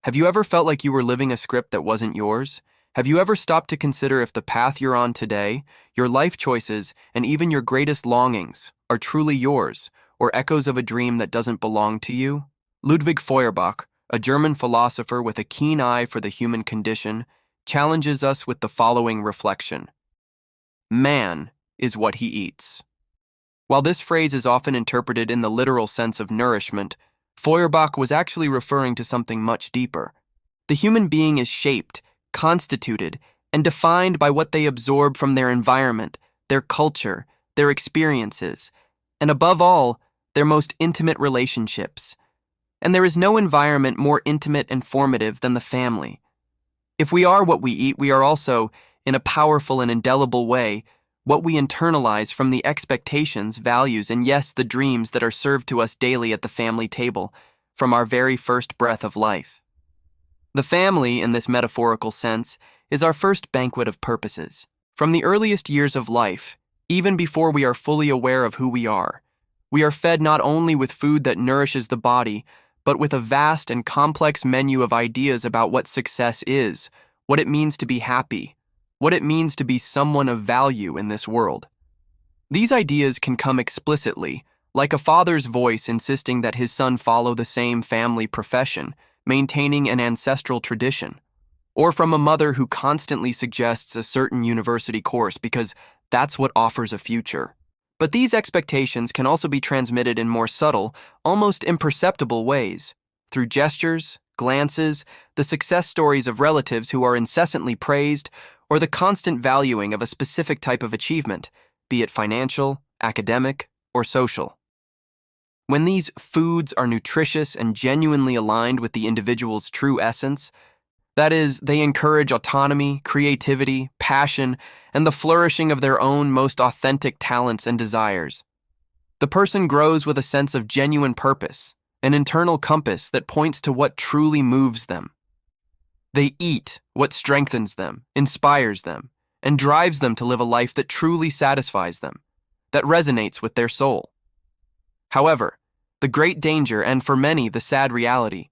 Have you ever felt like you were living a script that wasn't yours? Have you ever stopped to consider if the path you're on today, your life choices, and even your greatest longings are truly yours, or echoes of a dream that doesn't belong to you? Ludwig Feuerbach, a German philosopher with a keen eye for the human condition, challenges us with the following reflection: man is what he eats. While this phrase is often interpreted in the literal sense of nourishment, Feuerbach was actually referring to something much deeper. The human being is shaped, constituted, and defined by what they absorb from their environment, their culture, their experiences, and above all, their most intimate relationships. And there is no environment more intimate and formative than the family. If we are what we eat, we are also, in a powerful and indelible way, what we internalize from the expectations, values, and yes, the dreams that are served to us daily at the family table, from our very first breath of life. The family, in this metaphorical sense, is our first banquet of purposes. From the earliest years of life, even before we are fully aware of who we are fed not only with food that nourishes the body, but with a vast and complex menu of ideas about what success is, what it means to be happy, what it means to be someone of value in this world. These ideas can come explicitly, like a father's voice insisting that his son follow the same family profession, maintaining an ancestral tradition, or from a mother who constantly suggests a certain university course because that's what offers a future. But these expectations can also be transmitted in more subtle, almost imperceptible ways, through gestures, glances, the success stories of relatives who are incessantly praised, or the constant valuing of a specific type of achievement, be it financial, academic, or social. When these foods are nutritious and genuinely aligned with the individual's true essence, that is, they encourage autonomy, creativity, passion, and the flourishing of their own most authentic talents and desires, the person grows with a sense of genuine purpose, an internal compass that points to what truly moves them. They eat what strengthens them, inspires them, and drives them to live a life that truly satisfies them, that resonates with their soul. However, the great danger, and for many the sad reality,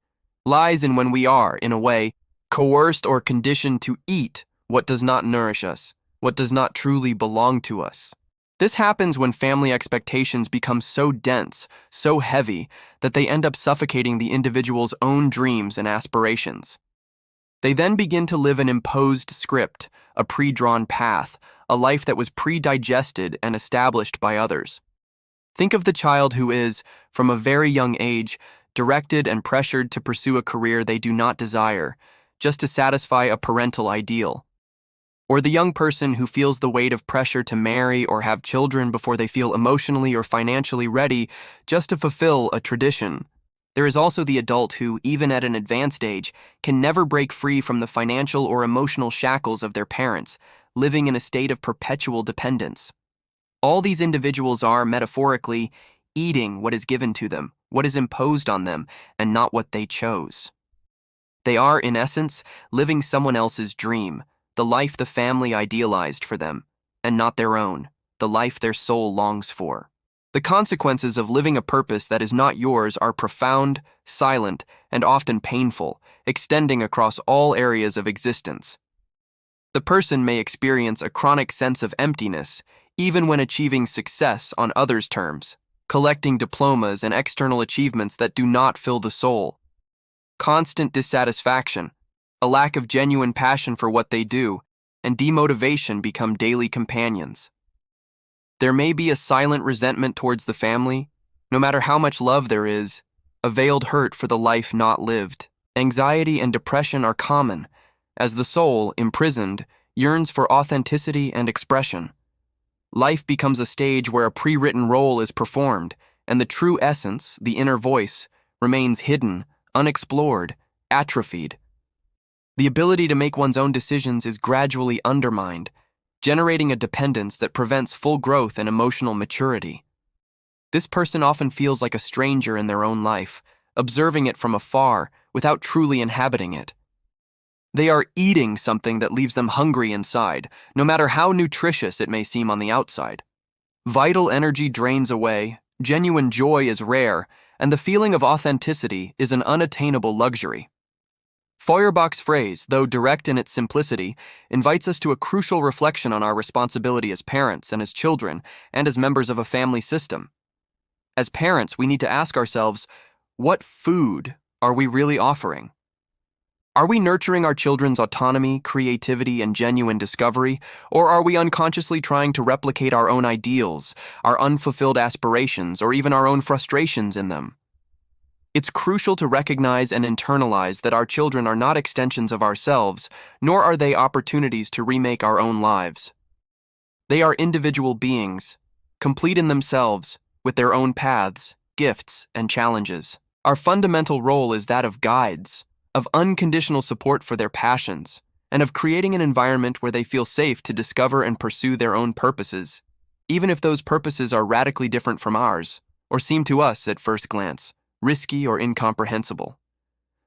lies in when we are, in a way, coerced or conditioned to eat what does not nourish us, what does not truly belong to us. This happens when family expectations become so dense, so heavy, that they end up suffocating the individual's own dreams and aspirations. They then begin to live an imposed script, a pre-drawn path, a life that was pre-digested and established by others. Think of the child who is, from a very young age, directed and pressured to pursue a career they do not desire, just to satisfy a parental ideal. Or the young person who feels the weight of pressure to marry or have children before they feel emotionally or financially ready, just to fulfill a tradition. There is also the adult who, even at an advanced age, can never break free from the financial or emotional shackles of their parents, living in a state of perpetual dependence. All these individuals are, metaphorically, eating what is given to them, what is imposed on them, and not what they chose. They are, in essence, living someone else's dream, the life the family idealized for them, and not their own, the life their soul longs for. The consequences of living a purpose that is not yours are profound, silent, and often painful, extending across all areas of existence. The person may experience a chronic sense of emptiness, even when achieving success on others' terms, collecting diplomas and external achievements that do not fill the soul. Constant dissatisfaction, a lack of genuine passion for what they do, and demotivation become daily companions. There may be a silent resentment towards the family, no matter how much love there is, a veiled hurt for the life not lived. Anxiety and depression are common, as the soul, imprisoned, yearns for authenticity and expression. Life becomes a stage where a pre-written role is performed, and the true essence, the inner voice, remains hidden, unexplored, atrophied. The ability to make one's own decisions is gradually undermined, generating a dependence that prevents full growth and emotional maturity. This person often feels like a stranger in their own life, observing it from afar without truly inhabiting it. They are eating something that leaves them hungry inside, no matter how nutritious it may seem on the outside. Vital energy drains away, genuine joy is rare, and the feeling of authenticity is an unattainable luxury. Feuerbach's phrase, though direct in its simplicity, invites us to a crucial reflection on our responsibility as parents and as children and as members of a family system. As parents, we need to ask ourselves, what food are we really offering? Are we nurturing our children's autonomy, creativity, and genuine discovery, or are we unconsciously trying to replicate our own ideals, our unfulfilled aspirations, or even our own frustrations in them? It's crucial to recognize and internalize that our children are not extensions of ourselves, nor are they opportunities to remake our own lives. They are individual beings, complete in themselves, with their own paths, gifts, and challenges. Our fundamental role is that of guides, of unconditional support for their passions, and of creating an environment where they feel safe to discover and pursue their own purposes, even if those purposes are radically different from ours, or seem to us, at first glance, risky or incomprehensible.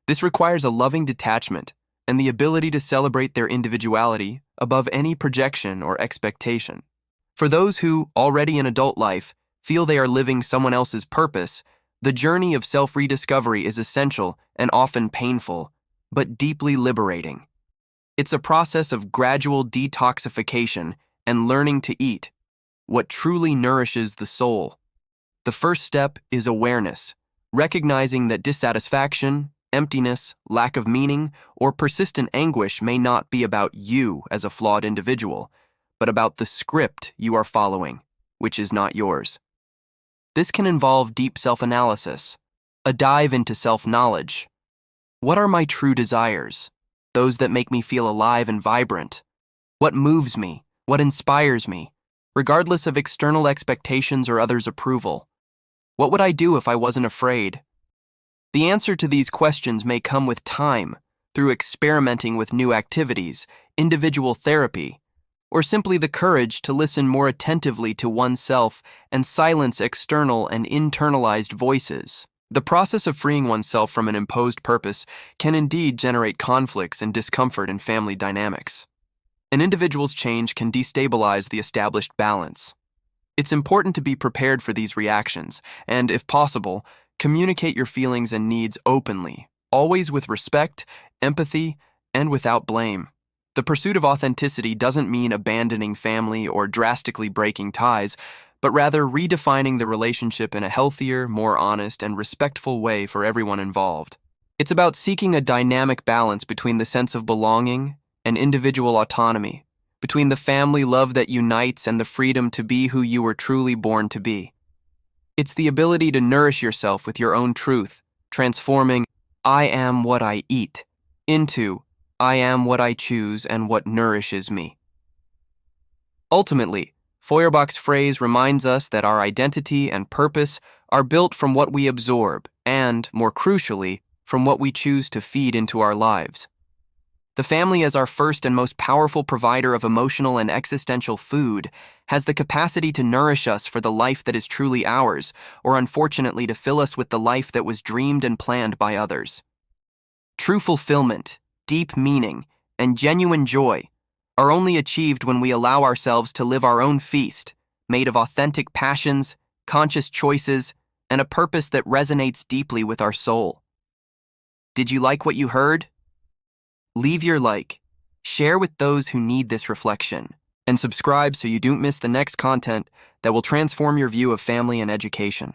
This requires a loving detachment and the ability to celebrate their individuality above any projection or expectation. For those who, already in adult life, feel they are living someone else's purpose, the journey of self-rediscovery is essential and often painful, but deeply liberating. It's a process of gradual detoxification and learning to eat what truly nourishes the soul. The first step is awareness, recognizing that dissatisfaction, emptiness, lack of meaning, or persistent anguish may not be about you as a flawed individual, but about the script you are following, which is not yours. This can involve deep self-analysis, a dive into self-knowledge. What are my true desires? Those that make me feel alive and vibrant? What moves me? What inspires me? Regardless of external expectations or others' approval. What would I do if I wasn't afraid? The answer to these questions may come with time, through experimenting with new activities, individual therapy, or simply the courage to listen more attentively to oneself and silence external and internalized voices. The process of freeing oneself from an imposed purpose can indeed generate conflicts and discomfort in family dynamics. An individual's change can destabilize the established balance. It's important to be prepared for these reactions and, if possible, communicate your feelings and needs openly, always with respect, empathy, and without blame. The pursuit of authenticity doesn't mean abandoning family or drastically breaking ties, but rather redefining the relationship in a healthier, more honest, and respectful way for everyone involved. It's about seeking a dynamic balance between the sense of belonging and individual autonomy, between the family love that unites and the freedom to be who you were truly born to be. It's the ability to nourish yourself with your own truth, transforming "I am what I eat" into "I am what I choose and what nourishes me." Ultimately, Feuerbach's phrase reminds us that our identity and purpose are built from what we absorb and, more crucially, from what we choose to feed into our lives. The family, as our first and most powerful provider of emotional and existential food, has the capacity to nourish us for the life that is truly ours, or unfortunately to fill us with the life that was dreamed and planned by others. True fulfillment, deep meaning, and genuine joy are only achieved when we allow ourselves to live our own feast, made of authentic passions, conscious choices, and a purpose that resonates deeply with our soul. Did you like what you heard? Leave your like, share with those who need this reflection, and subscribe so you don't miss the next content that will transform your view of family and education.